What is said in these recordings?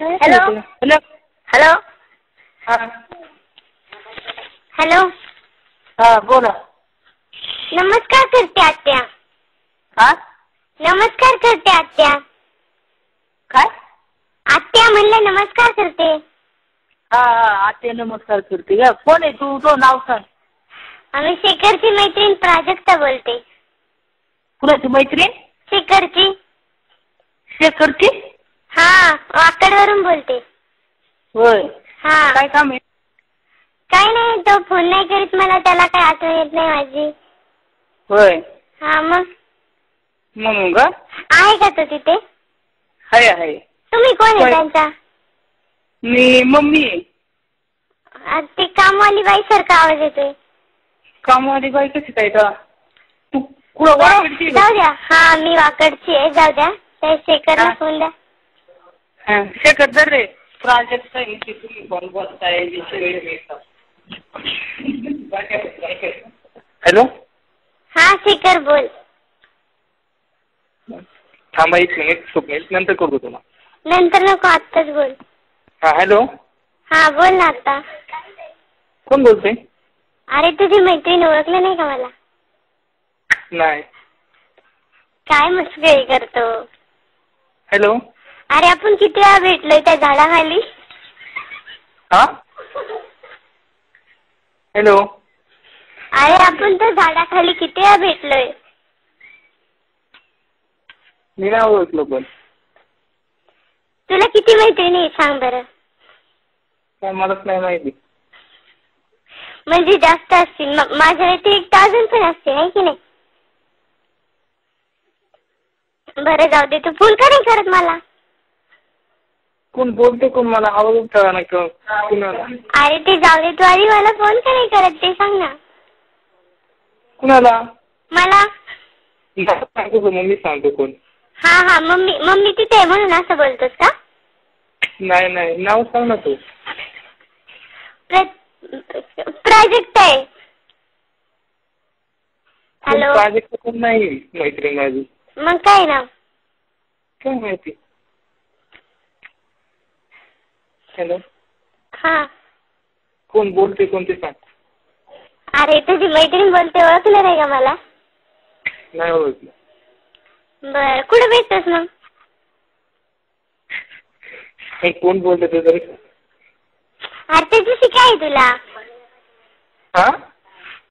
Hello hello hello हा hello हा बोला. नमस्कार करते आत्या. हा नमस्कार करते आत्या. काय? आत्या म्हणलं नमस्कार करते. हा हा आत्या नमस्कार करते का? कोण आहे तू? तो नाव सांग. आम्ही शेखरची मैत्रीण प्राजक्ता बोलते. कुणाची मैत्रीण? शेखरची. शेखरची? हा वाकडवरून बोलते. होय. हा काय काम आहे? काय नाही, तो फोन नाही करीत मला, त्याला काय आठवण येत नाही माझी. होय. हा मग मग आहे का तो तिथे? आहे आहे. तुम्ही कोण आहे त्यांचा? मी मम्मी आहे. ते कामवाली बाई सारखा आवाज येतोय. कामवाली बाई कशी काय का? तू कुठं वाकडची? जाऊ द्या. हा मी वाकडची आहे, जाऊ द्या. त्या शेखरला फोन द्या. शेखर जर रे प्राजक्ता तुम्ही कोण बोलताय? हॅलो हा शेखर बोल. थांबा एक मिनिट, स्वप्नील नंतर करतो तुला. नंतर नको, आत्ताच बोल. हा हॅलो हा बोल ना आता. कोण बोलतोय? अरे तुझी मैत्रीण ओळखलं नाही का मला? नाही. काय मस्करी करतो? हॅलो अरे आपण किती वेळा भेटलोय त्या झाडाखाली. हा हॅलो अरे आपण त्या झाडाखाली किती वेळा भेटलोय. मी नाही ओळखलो. पण तुला किती मैत्रिणी आहे सांग बरं? काय मलाच नाही माहिती. म्हणजे जास्त असतील. माझ्या व्यतिरिक्त अजून पण असतील, आहे की नाही? बरं जाऊ दे, तू फोन का नाही करत मला? कोण बोलतो? कोण? मला आवाज उठला नाही कुणाला. अरे ते जाऊ दे, तू आधी मला फोन का नाही करत ते सांग ना. कुणाला? मला. सांगतो मम्मी सांगतो कोण. हा हा मम्मी तिथे आहे म्हणून असं बोलतोस का? नाही नाही, नाव सांग ना तू. प्राजक्ता आहे. हॅलो प्राजक्ता कोण नाही मैत्रीण माझी. मग काय नाव? काय माहिती. हॅलो हा कोण बोलते? कोणते सांग. अरे तुझी मैत्रीण बोलते, ओळखलं नाही का मला? नाही ओळखलं. बर कुठे भेटतोस मग? कोण बोलते ते तरी? अरे त्याच्याशी काय तुला? हा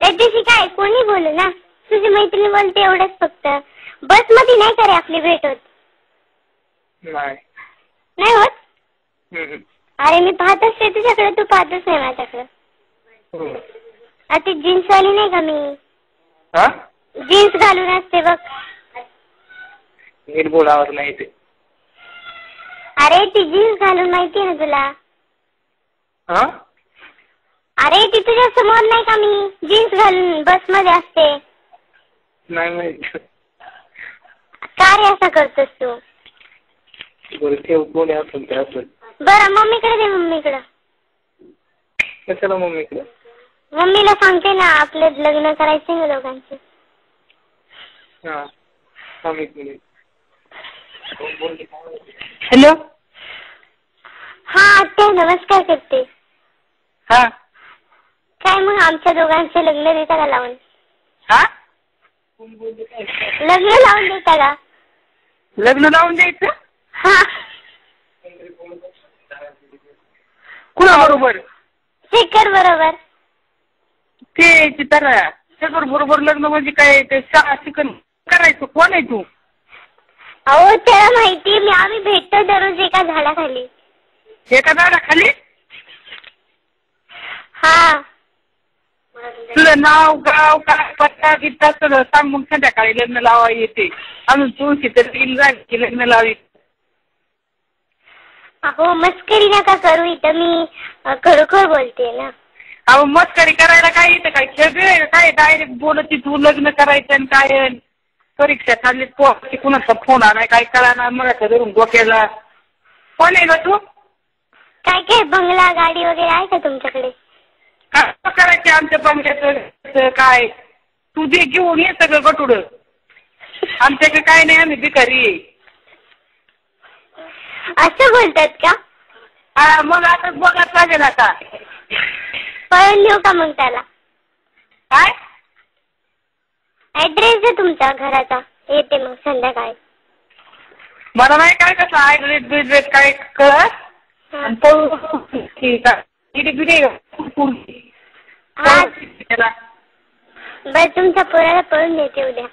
त्याच्याशी काय? कोणी बोलू ना. तुझी मैत्रीण बोलते एवढंच फक्त. बस मध्ये नाही का रे आपली भेट होत? नाही होत? अरे मी पाहत असते तुझ्याकडे, तू पाहतच नाही माझ्याकडे. ती जीन्स वाली नाही का मी? जीन्स घालून असते बघ. नीट बोलावर नाही ते. अरे ती जीन्स घालून माहिती ना तुला? अरे ती तुझ्या समोर नाही का मी जीन्स घालून बस मध्ये असते? नाही माहिती. का रे असं करतोस तू? बरं ठेव, कोणी असेल ते असेल. बरं मम्मीकडे दे. मम्मीकडे कशाला मम्मीकडे? मम्मीला सांगते ना आपलं लग्न करायचंय ना दोघांचे. हा थांब एक मिनिट. हॅलो हा आत्या नमस्कार करते. हा काय मग आमच्या दोघांचे लग्न देता का लावून? हा लग्न लावून देता का? लग्न लावून द्यायचं? हा कुणा बरोबर? शेखर बरोबर. ते तर शेखर बरोबर लग्न म्हणजे काय? ते शाळा शिकून करायचं? कोण आहे तू? अहो त्याला माहिती मी आम्ही भेटतो दररोज एका झाडाखाली. एका झाडाखाली? हा तुझं नाव गाव काय पत्ता बित्ता सगळं सांग, मग संध्याकाळी लग्न लावा येते. अजून तुळशी तर येईल जाईल की लग्न लावी. अहो मस्करी नका करू, इथं मी खरोखर बोलते ना. अहो मस्करी करायला काय येतं? काय खेळ काय? डायरेक्ट बोलती तू लग्न करायचं आणि काय? परीक्षा चालली कुणाचा फोन आलाय काय कळणार मला धरून डोक्याला. कोण आहे ग तू? काय काय बंगला गाडी वगैरे आहे का तुमच्याकडे? काय करायचे आमच्या बंगल्याचं? काय तू जे घेऊन ये सगळं गटुड. आमच्याकडे काय नाही, आम्ही भिकारी. असं बोलतात का? हा मग आता बघत लागेल आता. पळून नेऊ का मग त्याला? काय ऍड्रेस आहे तुमचा घराचा, येते मग संध्याकाळी. मला नाही काय कसं ऍड्रेस बिड्रेस काय कळत. हा. बरं तुमच्या पोराला पळून नेते उद्या.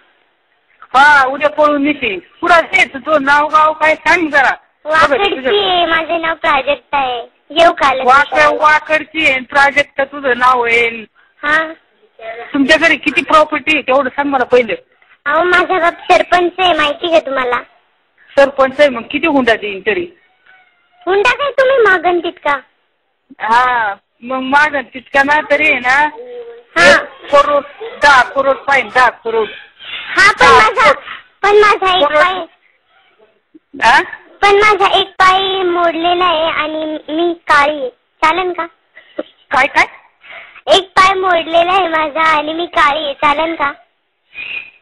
हा उद्या पळून नेते. पुढं येत तो नाव गाव काय सांग जरा. वाकडची आहे, माझे नाव प्राजक्ता आहे. येऊ का? वाकडची आहे प्राजक्त तुझं नाव आहे. हा तुमच्या घरी किती प्रॉपर्टी आहे तेवढं सांग मला पहिले. अहो माझा बाप सरपंच आहे, माहिती का तुम्हाला? सरपंच आहे, मग किती हुंडा देईन तरी? हुंडा काय तुम्ही मागण तितका? हा मग मागण तितका ना तरी आहे ना. हा 1 करोड 10 करोड पाहिजे 10 करोड. हा पण माझा एक पाय मोडलेला आहे आणि मी काळी आहे, चालेल का? काय काय? एक पाय मोडलेला आहे माझा आणि मी काळी आहे, चालेल का?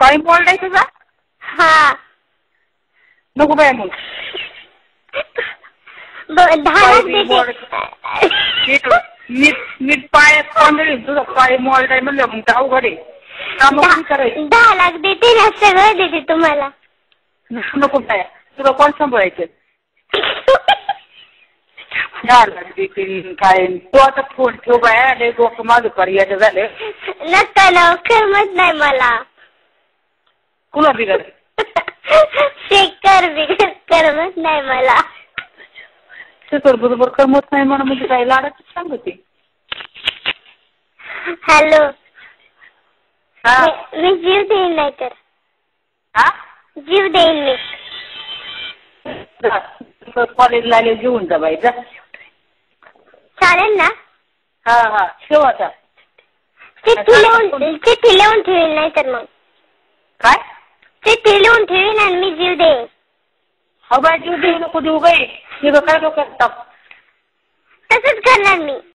पाय मोडलाय तुझा? हा नको बाय मग. 10 लाख देते. नीट पायात पांढरी तुझा पाय मोडलाय म्हणलं मग तर अवघड आहे. काम करायचं. 10 लाख देते ना, सगळं देते तुम्हाला. नको बाय, तुला कोण सांभाळायचं? 10 लाख देतील काय? तू आता फोन ठेव बाया, डोकं माझं पर्याय झालं. नका ना, करमत नाही मला. कुणा बिघड? शेखर बिघड करमत नाही मला. शेखर बरोबर करमत नाही म्हणून म्हणजे काय लाडाच सांगते. हॅलो मी जीव देईन नाही तर. हा जीव देईन मी. कॉलेजला आले घेऊन जा बाई जा. चालेल ना? हा हा ठेव आता. चिठ्ठी लिहून ठेवीन नाही तर मग. काय? चिठ्ठी लिहून ठेवीन आणि मी जीव देईन. हो बाय जीव देऊ नको देऊ बाई. काय डोक्यात टाक. तसंच करणार मी.